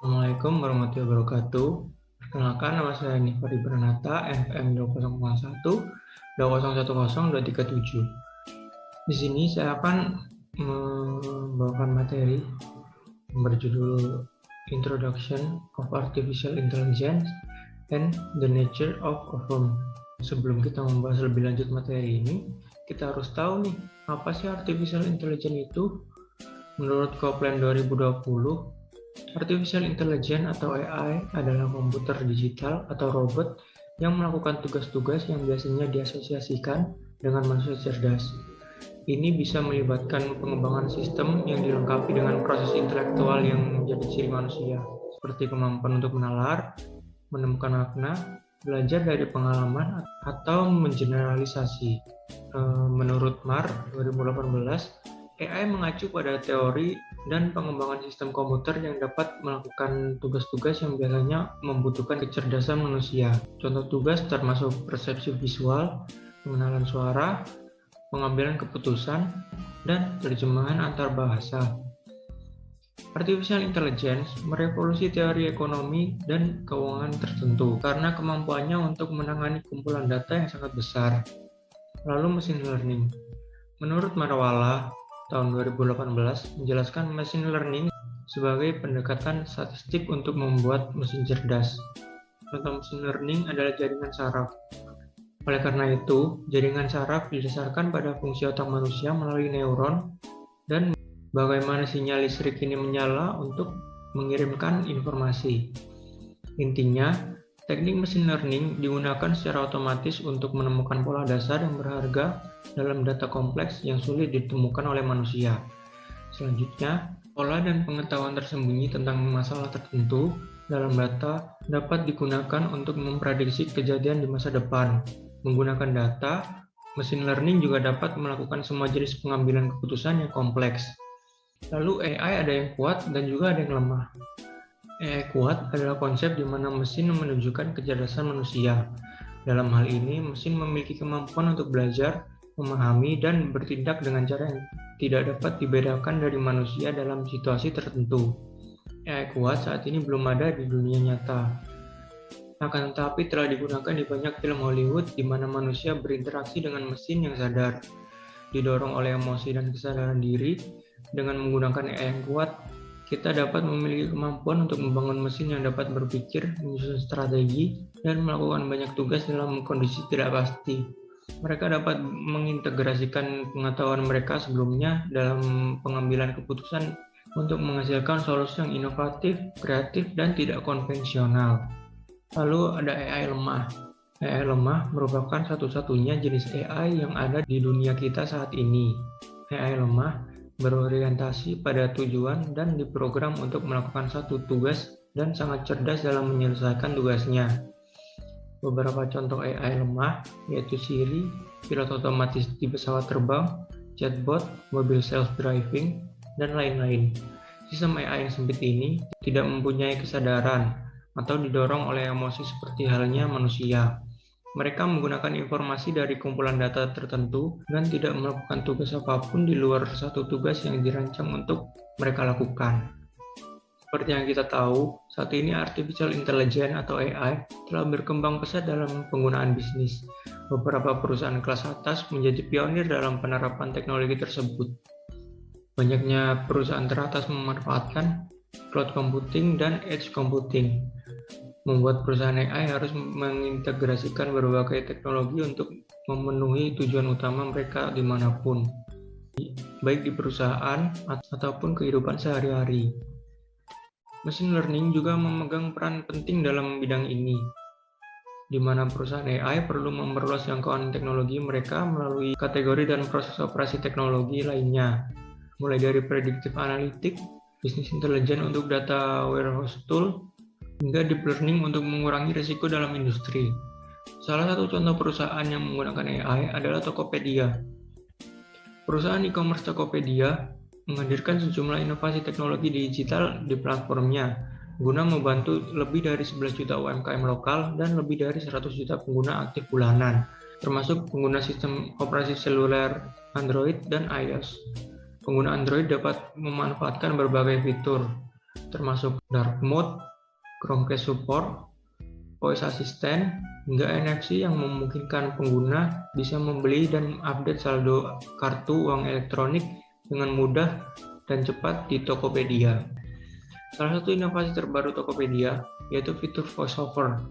Assalamualaikum warahmatullahi wabarakatuh. Perkenalkan, nama saya Nifari Pranata, FM 2001 2010 Di sini saya akan membawakan materi berjudul Introduction of Artificial Intelligence and the Nature of Government. Sebelum kita membahas lebih lanjut materi ini, kita harus tahu nih, apa sih Artificial Intelligence itu? Menurut Copland 2020, Artificial Intelligence atau AI adalah komputer digital atau robot yang melakukan tugas-tugas yang biasanya diasosiasikan dengan manusia cerdas. Ini bisa melibatkan pengembangan sistem yang dilengkapi dengan proses intelektual yang menjadi ciri manusia, seperti kemampuan untuk menalar, menemukan makna, belajar dari pengalaman, atau mengeneralisasi. Menurut Marr 2018, AI mengacu pada teori dan pengembangan sistem komputer yang dapat melakukan tugas-tugas yang biasanya membutuhkan kecerdasan manusia. Contoh tugas termasuk persepsi visual, pengenalan suara, pengambilan keputusan, dan terjemahan antar bahasa. Artificial Intelligence merevolusi teori ekonomi dan keuangan tertentu karena kemampuannya untuk menangani kumpulan data yang sangat besar. Lalu machine learning. Menurut Marwala, tahun 2018 menjelaskan machine learning sebagai pendekatan statistik untuk membuat mesin cerdas. Contoh machine learning adalah jaringan saraf. Oleh karena itu, jaringan saraf didasarkan pada fungsi otak manusia melalui neuron dan bagaimana sinyal listrik ini menyala untuk mengirimkan informasi. Intinya, teknik machine learning digunakan secara otomatis untuk menemukan pola dasar yang berharga dalam data kompleks yang sulit ditemukan oleh manusia. Selanjutnya, pola dan pengetahuan tersembunyi tentang masalah tertentu dalam data dapat digunakan untuk memprediksi kejadian di masa depan. Menggunakan data, machine learning juga dapat melakukan semua jenis pengambilan keputusan yang kompleks. Lalu AI ada yang kuat dan juga ada yang lemah. AI kuat adalah konsep di mana mesin menunjukkan kecerdasan manusia. Dalam hal ini, mesin memiliki kemampuan untuk belajar, memahami, dan bertindak dengan cara yang tidak dapat dibedakan dari manusia dalam situasi tertentu. AI kuat saat ini belum ada di dunia nyata. Akan tetapi telah digunakan di banyak film Hollywood di mana manusia berinteraksi dengan mesin yang sadar. Didorong oleh emosi dan kesadaran diri, dengan menggunakan AI yang kuat, kita dapat memiliki kemampuan untuk membangun mesin yang dapat berpikir, menyusun strategi, dan melakukan banyak tugas dalam kondisi tidak pasti. Mereka dapat mengintegrasikan pengetahuan mereka sebelumnya dalam pengambilan keputusan untuk menghasilkan solusi yang inovatif, kreatif, dan tidak konvensional. Lalu ada AI lemah. AI lemah merupakan satu-satunya jenis AI yang ada di dunia kita saat ini. AI lemah berorientasi pada tujuan dan diprogram untuk melakukan satu tugas dan sangat cerdas dalam menyelesaikan tugasnya. Beberapa contoh AI lemah yaitu Siri, pilot otomatis di pesawat terbang, chatbot, mobil self-driving, dan lain-lain. Sistem AI yang sempit ini tidak mempunyai kesadaran atau didorong oleh emosi seperti halnya manusia. Mereka menggunakan informasi dari kumpulan data tertentu dan tidak melakukan tugas apapun di luar satu tugas yang dirancang untuk mereka lakukan. Seperti yang kita tahu, saat ini Artificial Intelligence atau AI telah berkembang pesat dalam penggunaan bisnis. Beberapa perusahaan kelas atas menjadi pionir dalam penerapan teknologi tersebut. Banyaknya perusahaan teratas memanfaatkan cloud computing dan edge computing. Membuat perusahaan AI harus mengintegrasikan berbagai teknologi untuk memenuhi tujuan utama mereka dimanapun, baik di perusahaan ataupun kehidupan sehari-hari. Machine learning juga memegang peran penting dalam bidang ini, di mana perusahaan AI perlu memperluas jangkauan teknologi mereka melalui kategori dan proses operasi teknologi lainnya, mulai dari predictive analytics, business intelligence untuk data warehouse tool, hingga deep learning untuk mengurangi risiko dalam industri. Salah satu contoh perusahaan yang menggunakan AI adalah Tokopedia. Perusahaan e-commerce Tokopedia menghadirkan sejumlah inovasi teknologi digital di platformnya guna membantu lebih dari 11 juta UMKM lokal dan lebih dari 100 juta pengguna aktif bulanan, termasuk pengguna sistem operasi seluler Android dan iOS. Pengguna Android dapat memanfaatkan berbagai fitur termasuk dark mode, Chromecast support, voice assistant, hingga NFC yang memungkinkan pengguna bisa membeli dan update saldo kartu uang elektronik dengan mudah dan cepat di Tokopedia. Salah satu inovasi terbaru Tokopedia yaitu fitur VoiceOver.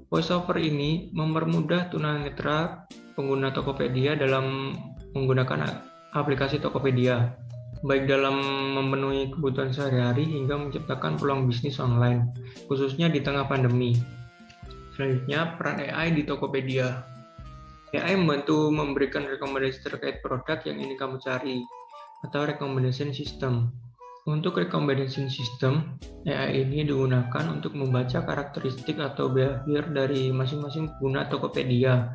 VoiceOver ini mempermudah tunanetra pengguna Tokopedia dalam menggunakan aplikasi Tokopedia, baik dalam memenuhi kebutuhan sehari-hari hingga menciptakan peluang bisnis online, khususnya di tengah pandemi. Selanjutnya, peran AI di Tokopedia. AI membantu memberikan rekomendasi terkait produk yang ingin kamu cari, atau recommendation system. Untuk recommendation system, AI ini digunakan untuk membaca karakteristik atau behavior dari masing-masing pengguna Tokopedia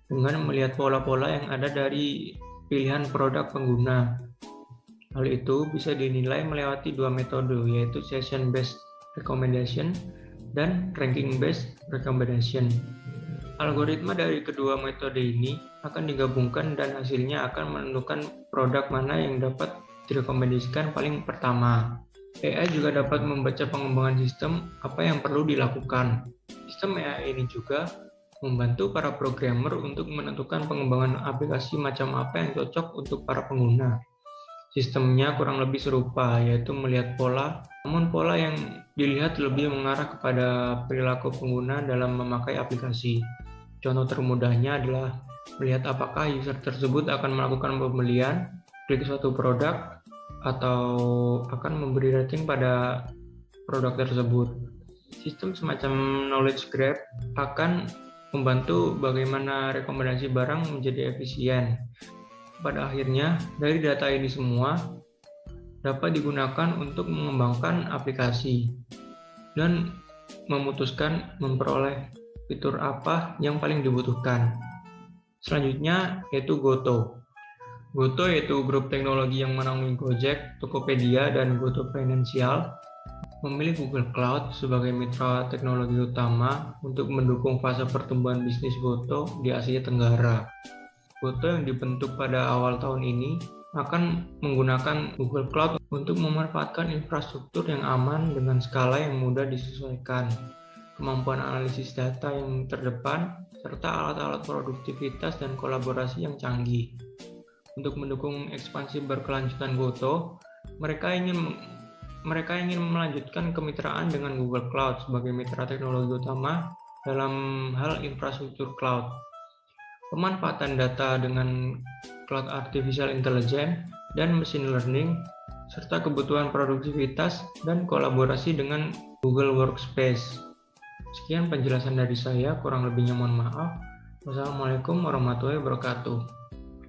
dengan melihat pola-pola yang ada dari pilihan produk pengguna. Hal itu bisa dinilai melewati dua metode, yaitu session-based recommendation dan ranking-based recommendation. Algoritma dari kedua metode ini akan digabungkan dan hasilnya akan menentukan produk mana yang dapat direkomendasikan paling pertama. AI juga dapat membaca pengembangan sistem apa yang perlu dilakukan. Sistem AI ini juga membantu para programmer untuk menentukan pengembangan aplikasi macam apa yang cocok untuk para pengguna. Sistemnya kurang lebih serupa, yaitu melihat pola, namun pola yang dilihat lebih mengarah kepada perilaku pengguna dalam memakai aplikasi. Contoh termudahnya adalah melihat apakah user tersebut akan melakukan pembelian, klik suatu produk, atau akan memberi rating pada produk tersebut. Sistem semacam knowledge graph akan membantu bagaimana rekomendasi barang menjadi efisien. Pada akhirnya, dari data ini semua dapat digunakan untuk mengembangkan aplikasi dan memutuskan memperoleh fitur apa yang paling dibutuhkan. Selanjutnya yaitu Goto. Goto yaitu grup teknologi yang menaungi Gojek, Tokopedia, dan Goto Financial, memilih Google Cloud sebagai mitra teknologi utama untuk mendukung fase pertumbuhan bisnis Goto di Asia Tenggara. Goto yang dibentuk pada awal tahun ini akan menggunakan Google Cloud untuk memanfaatkan infrastruktur yang aman dengan skala yang mudah disesuaikan, kemampuan analisis data yang terdepan, serta alat-alat produktivitas dan kolaborasi yang canggih. Untuk mendukung ekspansi berkelanjutan Goto, mereka ingin melanjutkan kemitraan dengan Google Cloud sebagai mitra teknologi utama dalam hal infrastruktur cloud. Pemanfaatan data dengan cloud artificial intelligence dan machine learning, serta kebutuhan produktivitas dan kolaborasi dengan Google Workspace. Sekian penjelasan dari saya, kurang lebihnya mohon maaf. Wassalamualaikum warahmatullahi wabarakatuh.